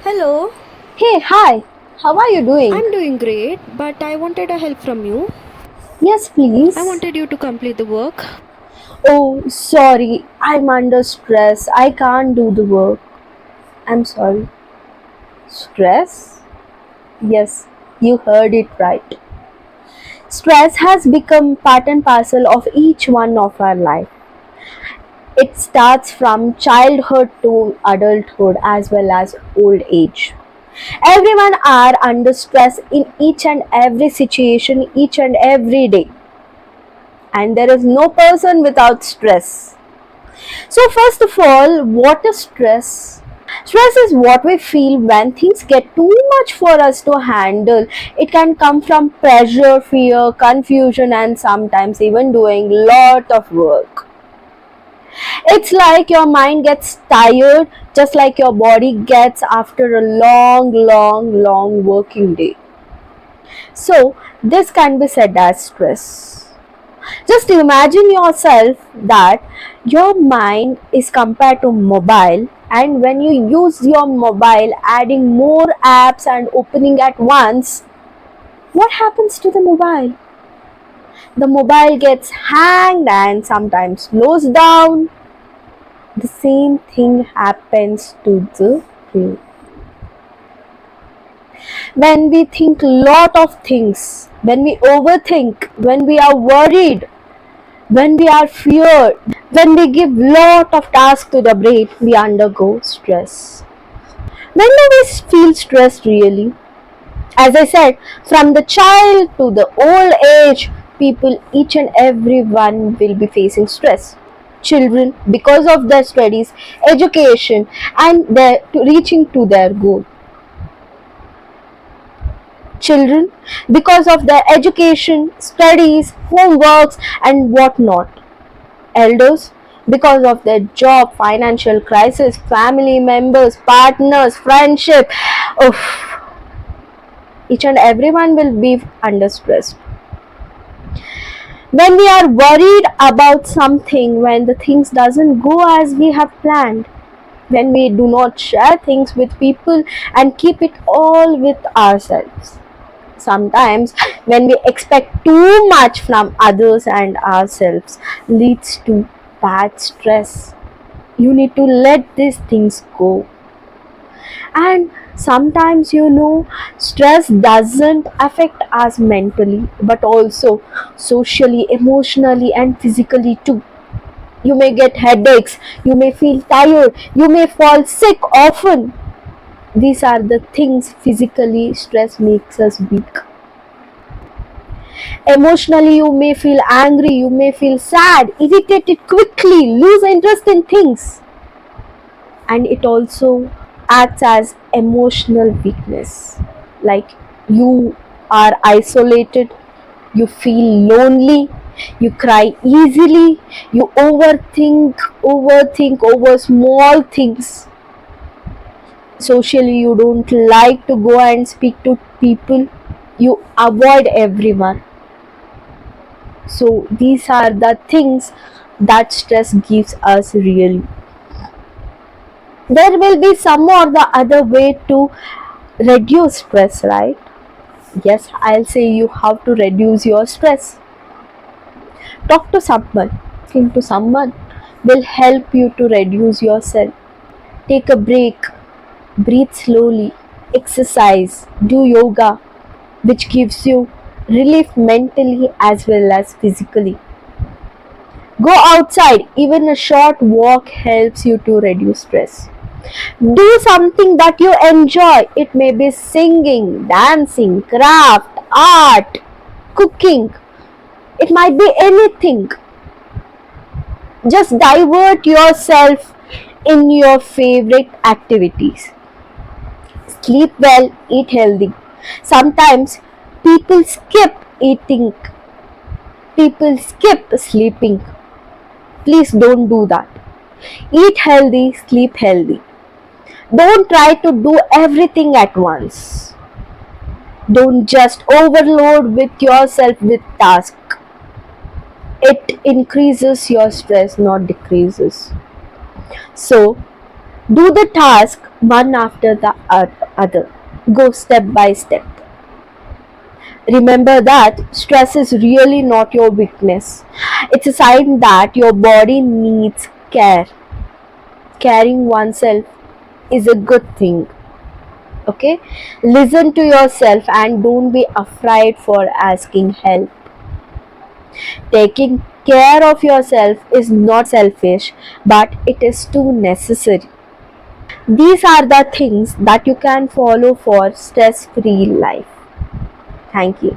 Hello, Hey, hi. How are you doing? I'm doing great, but I wanted a help from you. Yes, I please. wanted you to complete the work. Oh, sorry. I'm under stress. I can't do the work. I'm sorry. Stress? Yes, you heard it right. Stress has become part and parcel of each one of our life. It starts from childhood to adulthood as well as old age. Everyone are under stress in each and every situation, each and every day. And there is no person without stress. So, first of all, what is stress? Stress is what we feel when things get too much for us to handle. It can come from pressure, fear, confusion, and sometimes even doing lot of work. It's like your mind gets tired just like your body gets after a long working day. So, this can be said as stress. Just imagine yourself that your mind is compared to mobile, and when you use your mobile adding more apps and opening at once, what happens to the mobile? The mobile gets hanged and sometimes slows down. The same thing happens to the brain. When we think lot of things, when we overthink, when we are worried, when we are feared, when we give lot of tasks to the brain, we undergo stress. When do we feel stressed really? As I said, from the child to the old age, people, each and every one will be facing stress. Children, because of their studies, education, and their reaching to their goal. Children, because of their education, studies, homeworks, and whatnot. Elders, because of their job, financial crisis, family members, partners, friendship. Oof, each and everyone will be under stress. When we are worried about something, when the things doesn't go as we have planned, when we do not share things with people and keep it all with ourselves. Sometimes when we expect too much from others and ourselves leads to bad stress. You need to let these things go. And sometimes stress doesn't affect us mentally but also socially, emotionally, and physically too. You may get headaches, you may feel tired, you may fall sick often. These are the things physically stress makes us weak. Emotionally, you may feel angry, you may feel sad, irritated quickly, lose interest in things. And it also acts as emotional weakness. Like you are isolated, you feel lonely, you cry easily, you overthink over small things. Socially, you don't like to go and speak to people, you avoid everyone. So these are the things that stress gives us really. There will be some or the other way to reduce stress, right? Yes, I'll say you have to reduce your stress. Talk to someone. Talking to someone will help you to reduce yourself. Take a break, breathe slowly, exercise, do yoga, which gives you relief mentally as well as physically. Go outside, even a short walk helps you to reduce stress. Do something that you enjoy. It may be singing, dancing, craft, art, cooking. It might be anything. Just divert yourself in your favorite activities. Sleep well, eat healthy. Sometimes people skip eating, people skip sleeping. Please don't do that. Eat healthy, sleep healthy. Don't try to do everything at once. Don't just overload with yourself with tasks. It increases your stress, not decreases. So, do the task one after the other. Go step by step. Remember that stress is really not your weakness. It's a sign that your body needs care. Caring oneself is a good thing. Okay? Listen to yourself and don't be afraid for asking help. Taking care of yourself is not selfish, but it is too necessary. These are the things that you can follow for stress free life. Thank you.